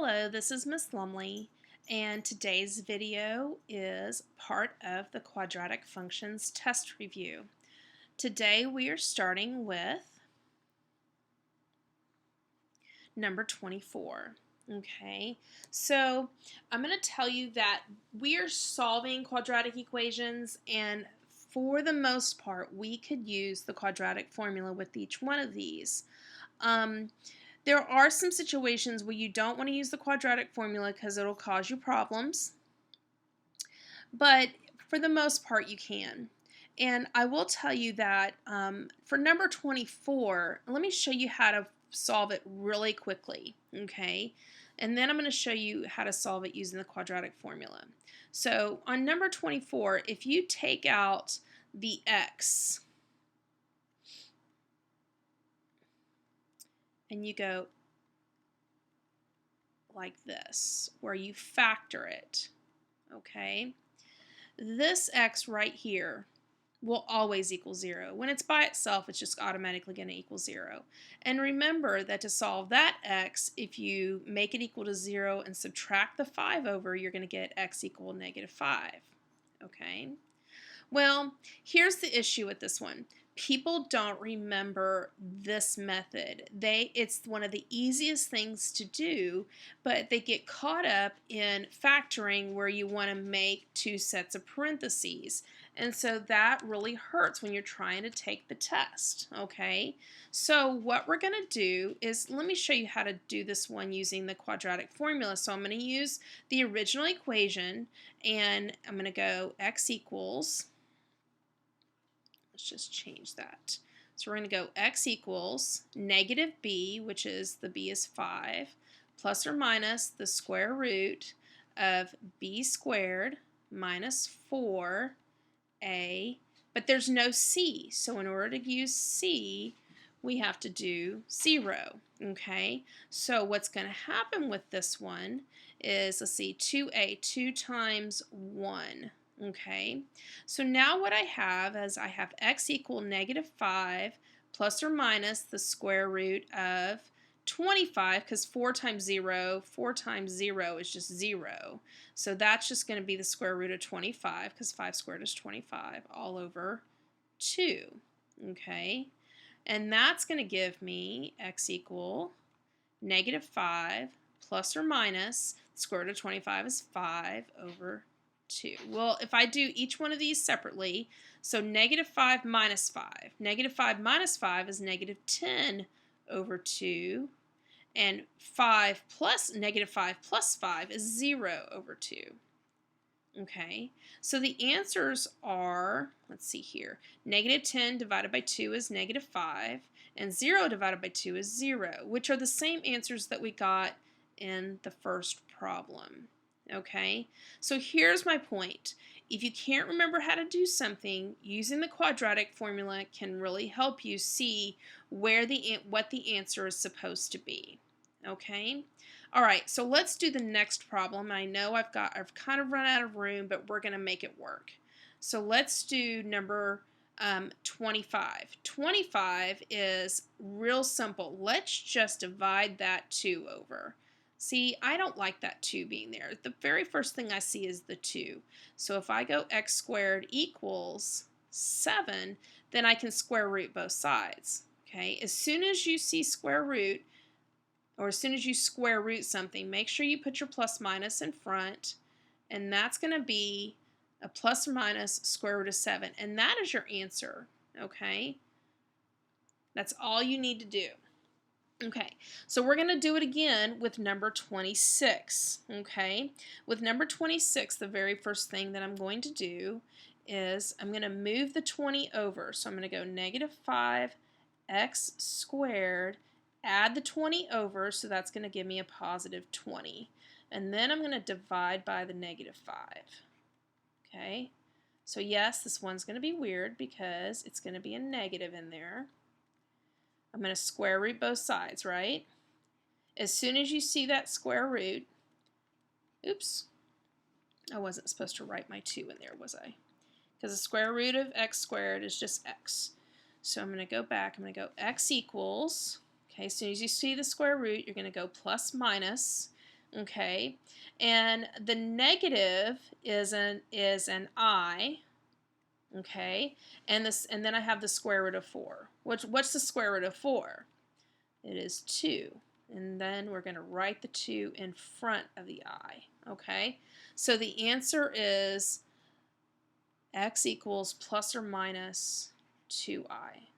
Hello, this is Miss Lumley, and today's video is part of the quadratic functions test review. Today we are starting with number 24. Okay, so I'm going to tell you that we are solving quadratic equations, and for the most part we could use the quadratic formula with each one of these. There are some situations where you don't want to use the quadratic formula because it'll cause you problems, but for the most part you can. And I will tell you that for number 24, let me show you how to solve it really quickly, okay? And then I'm going to show you how to solve it using the quadratic formula. So on number 24, if you take out the x, and you go like this, where you factor it, okay? This x right here will always equal 0. When it's by itself, it's just automatically going to equal 0. And remember that to solve that x, if you make it equal to 0 and subtract the 5 over, you're going to get x equal -5, okay? Well, here's the issue with this one. People don't remember this method. It's one of the easiest things to do, but they get caught up in factoring where you want to make two sets of parentheses. And so that really hurts when you're trying to take the test, okay? So what we're going to do is, let me show you how to do this one using the quadratic formula. So I'm going to use the original equation, and I'm going to go x equals, let's just change that. So we're going to go x equals -b, which is the b is 5, plus or minus the square root of b squared minus 4a, but there's no c, so in order to use c, we have to do 0, okay? So what's going to happen with this one is, let's see, 2a, 2 times 1. Okay, so now what I have is I have x equal -5 plus or minus the square root of 25, because 4 times 0 is just 0. So that's just going to be the square root of 25, because 5 squared is 25, all over 2. Okay, and that's going to give me x equal -5 plus or minus the square root of 25 is 5 over 2. Well, if I do each one of these separately, so -5 minus 5. -5 minus 5 is -10 over 2, and -5 plus 5 is 0 over 2. Okay, so the answers are, let's see here, -10 divided by 2 is -5, and 0 divided by 2 is 0, which are the same answers that we got in the first problem. Okay, so here's my point. If you can't remember how to do something, using the quadratic formula can really help you see where what the answer is supposed to be. Okay, all right, so let's do the next problem. I know I've kind of run out of room, but we're going to make it work. So let's do number 25. 25 is real simple. Let's just divide that 2 over. See, I don't like that 2 being there. The very first thing I see is the 2. So if I go x squared equals 7, then I can square root both sides. Okay, as soon as you see square root, or as soon as you square root something, make sure you put your plus minus in front, and that's going to be a plus or minus square root of 7, and that is your answer. Okay, that's all you need to do. Okay, so we're going to do it again with number 26, okay? With number 26, the very first thing that I'm going to do is I'm going to move the 20 over. So I'm going to go -5x squared, add the 20 over, so that's going to give me a positive 20. And then I'm going to divide by the -5, okay? So yes, this one's going to be weird because it's going to be a negative in there. I'm going to square root both sides, right? As soon as you see that square root, oops, I wasn't supposed to write my 2 in there, was I? Because the square root of x squared is just x. So I'm going to go back, I'm going to go x equals, okay, as soon as you see the square root, you're going to go plus minus. okay? And the negative is an I, okay? And then I have the square root of 4. What's the square root of 4? It is 2. And then we're going to write the 2 in front of the I, okay? So the answer is x equals plus or minus 2I,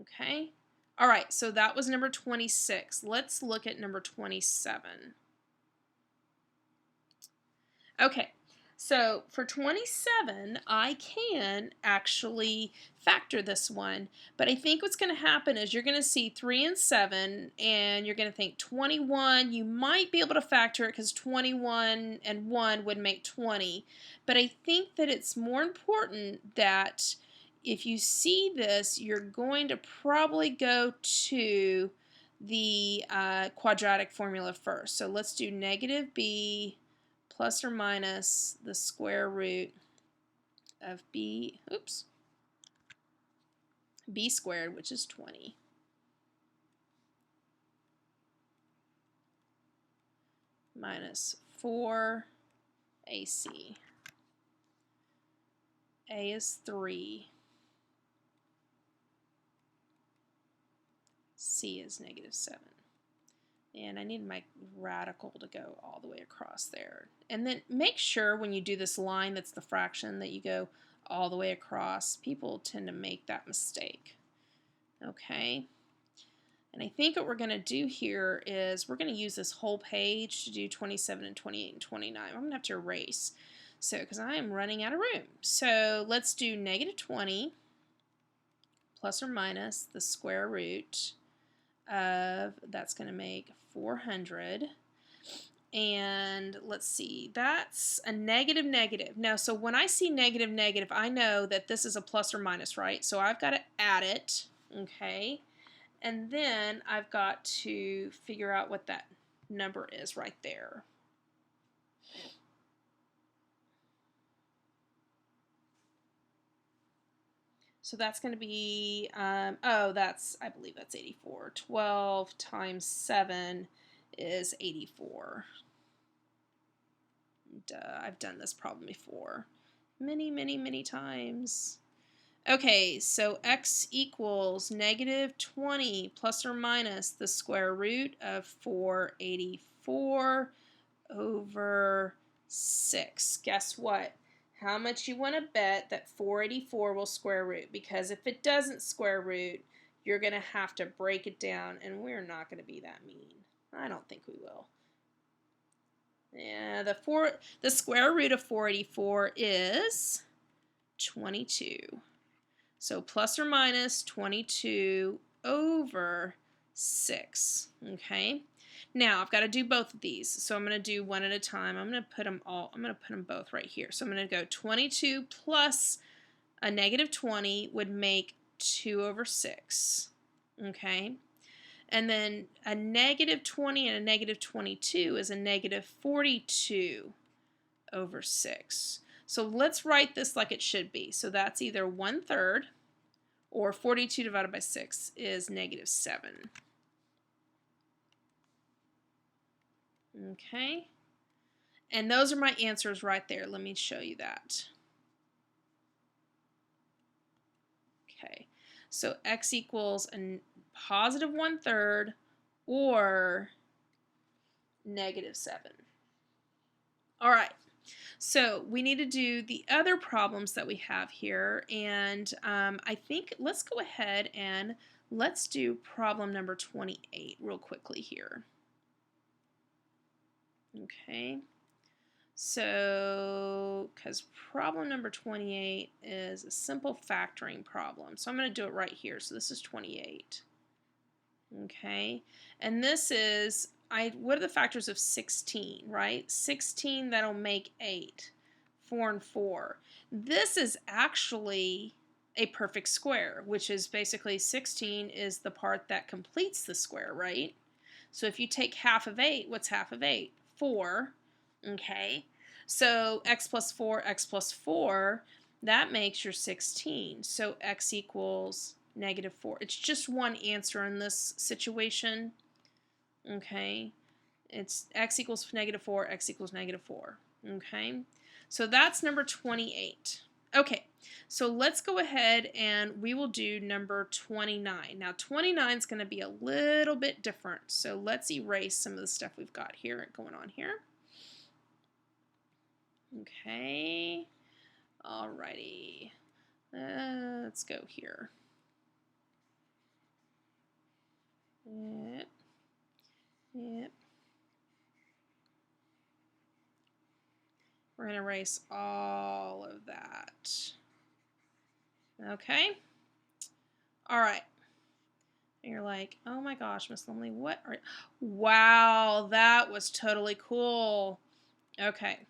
okay? All right, so that was number 26. Let's look at number 27. Okay, so for 27, I can actually factor this one, but I think what's going to happen is you're going to see 3 and 7, and you're going to think 21, you might be able to factor it because 21 and 1 would make 20, but I think that it's more important that if you see this, you're going to probably go to the quadratic formula first. So let's do negative b plus or minus the square root of b squared, which is 20, minus 4ac. A is 3. C is negative 7. And I need my radical to go all the way across there. And then make sure when you do this line that's the fraction that you go all the way across. People tend to make that mistake. Okay. And I think what we're going to do here is we're going to use this whole page to do 27 and 28 and 29. I'm going to have to erase. So, because I am running out of room. So let's do negative 20 plus or minus the square root of, that's going to make 400. And let's see, that's a negative negative. Now, so when I see negative negative, I know that this is a plus or minus, right? So I've got to add it, okay? And then I've got to figure out what that number is right there. So that's going to be, I believe that's 84. 12 times 7 is 84. Duh, I've done this problem before. Many, many, many times. Okay, so x equals negative 20 plus or minus the square root of 484 over 6. Guess what? How much you want to bet that 484 will square root? Because if it doesn't square root, you're going to have to break it down, and we're not going to be that mean. I don't think we will. Yeah, the square root of 484 is 22. So plus or minus 22 over 6. Okay. Now I've got to do both of these, so I'm going to do one at a time. I'm going to put them both right here. So I'm going to go 22 plus a negative 20 would make 2 over 6. Okay. And then a negative 20 and a negative 22 is a negative 42 over 6. So let's write this like it should be. So that's either 1/3 or 42 divided by 6 is negative 7. Okay. And those are my answers right there. Let me show you that. Okay. So x equals a positive 1/3 or negative 7. All right. So we need to do the other problems that we have here, and I think let's go ahead and let's do problem number 28 real quickly here. Okay, so because problem number 28 is a simple factoring problem, so I'm going to do it right here. So this is 28. Okay, and this is, what are the factors of 16, right? 16, that'll make 8. 4 and 4. This is actually a perfect square, which is basically 16 is the part that completes the square, right? So if you take half of 8, what's half of 8? 4. Okay, so x plus 4, that makes your 16. So x equals negative 4. It's just one answer in this situation. Okay, It's x equals -4, x equals -4. Okay, so that's number 28. Okay, so let's go ahead and we will do number 29. Now 29 is going to be a little bit different, so let's erase some of the stuff we've got here going on here. Okay, alrighty, let's go here. Yep. Yep. We're going to erase all of that. Okay. All right. And you're like, oh my gosh, Miss Lumley, what are... Wow, that was totally cool. Okay.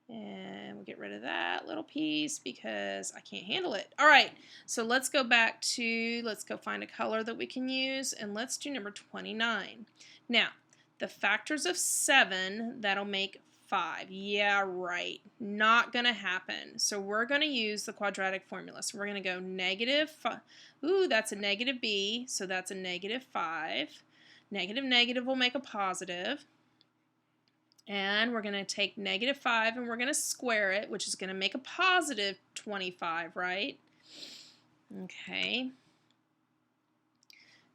And we'll get rid of that little piece because I can't handle it. All right, so let's go back to, let's go find a color that we can use, and let's do number 29. Now, the factors of 7, that'll make 5. Yeah, right. Not going to happen. So we're going to use the quadratic formula. So we're going to go -5. Ooh, that's a negative b, so that's a -5. Negative negative will make a positive. And we're going to take -5 and we're going to square it, which is going to make a positive 25, right? Okay.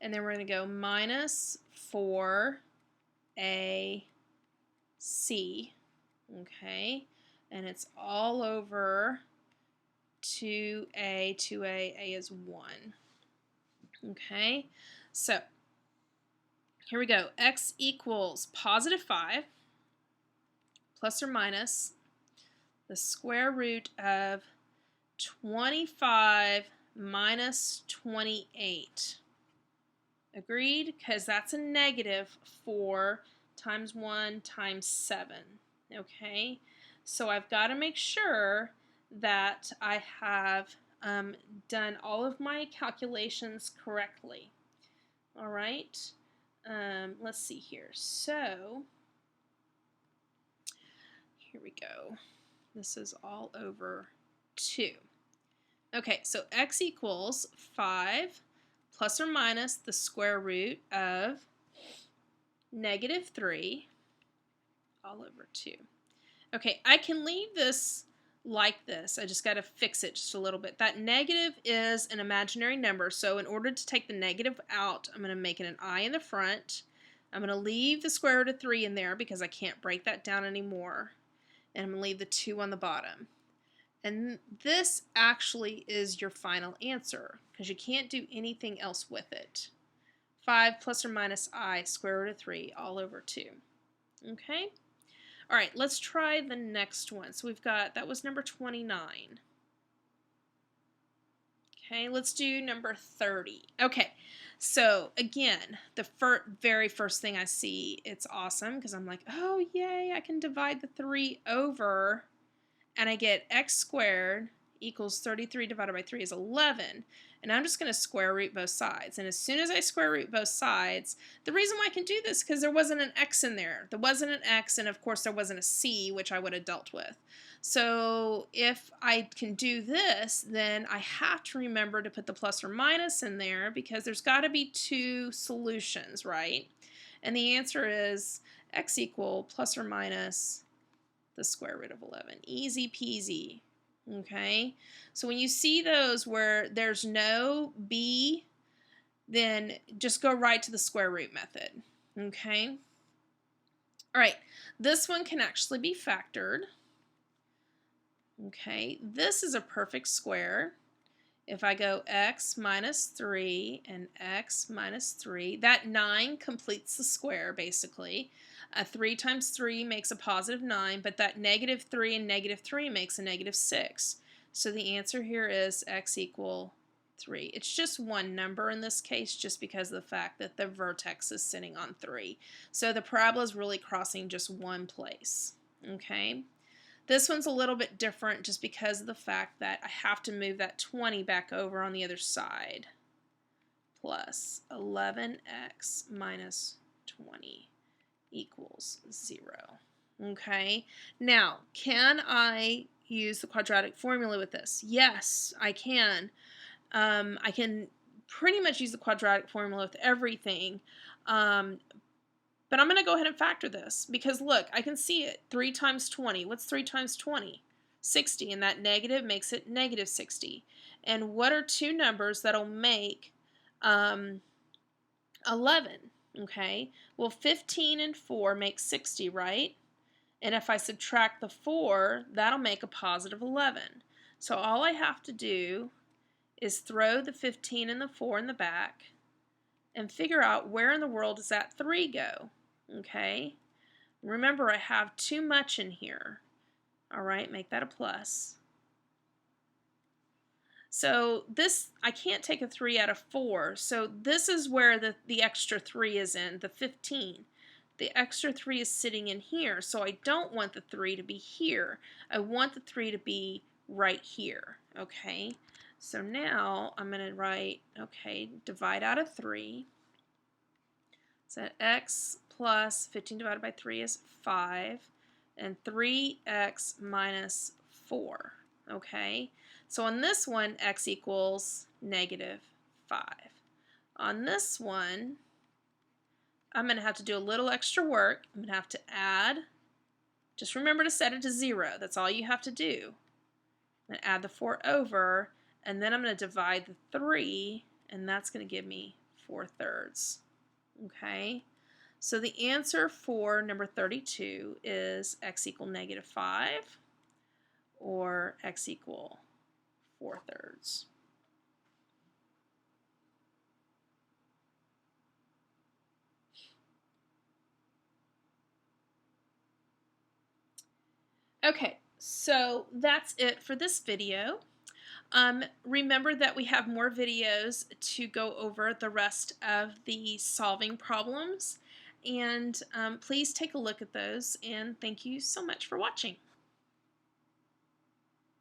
And then we're going to go -4ac. Okay. And it's all over 2a, a is 1. Okay. So here we go. X equals +5 plus or minus the square root of 25 minus 28. Agreed? Because that's a -4 times 1 times 7. Okay? So I've got to make sure that I have done all of my calculations correctly. All right? Let's see here. So here we go. This is all over 2. Okay, so x equals 5 plus or minus the square root of -3 all over 2. Okay, I can leave this like this. I just got to fix it just a little bit. That negative is an imaginary number, so in order to take the negative out, I'm going to make it an I in the front. I'm going to leave the square root of 3 in there because I can't break that down anymore. And I'm going to leave the 2 on the bottom. And this actually is your final answer because you can't do anything else with it. 5 plus or minus I square root of 3 all over 2. Okay? All right, let's try the next one. So we've got, that was number 29. Okay, let's do number 30. Okay, so again, the very first thing I see, it's awesome because I'm like, oh yay, I can divide the 3 over and I get x squared equals 33 divided by 3 is 11. And I'm just going to square root both sides. And as soon as I square root both sides, the reason why I can do this is because there wasn't an x in there. There wasn't an x, and of course there wasn't a c, which I would have dealt with. So if I can do this, then I have to remember to put the plus or minus in there because there's got to be 2 solutions, right? And the answer is x equal plus or minus the square root of 11. Easy peasy. Okay, so when you see those where there's no b, then just go right to the square root method. Okay, all right, this one can actually be factored. Okay, this is a perfect square. If I go x minus 3 and x minus 3, that 9 completes the square basically. 3 times 3 makes a positive 9, but that -3 and -3 makes a -6. So the answer here is x equal 3. It's just one number in this case just because of the fact that the vertex is sitting on 3. So the parabola is really crossing just one place. Okay. This one's a little bit different just because of the fact that I have to move that 20 back over on the other side. Plus 11x minus 20 equals 0. Okay, now can I use the quadratic formula with this? Yes, I can. I can pretty much use the quadratic formula with everything, but But I'm going to go ahead and factor this because look, I can see it. 3 times 20. What's 3 times 20? 60, and that negative makes it negative 60. And what are two numbers that'll make 11? Okay, well 15 and 4 make 60, right? And if I subtract the 4, that'll make a positive 11. So all I have to do is throw the 15 and the 4 in the back and figure out where in the world does that 3 go. Okay, remember I have too much in here. All right, make that a plus. So this, I can't take a 3 out of 4, so this is where the extra 3 is in, the 15. The extra 3 is sitting in here, so I don't want the 3 to be here. I want the 3 to be right here, okay? So now I'm going to write, okay, divide out of 3. So x plus 15 divided by 3 is 5, and 3x minus 4, okay? So on this one, x equals negative 5. On this one, I'm going to have to do a little extra work. I'm going to have to add, just remember to set it to 0. That's all you have to do. I'm going to add the 4 over, and then I'm going to divide the 3, and that's going to give me 4/3. Okay? So the answer for number 32 is x equal negative 5 or x equal 4/3. Okay, so that's it for this video. Remember that we have more videos to go over the rest of the solving problems, and please take a look at those, and thank you so much for watching.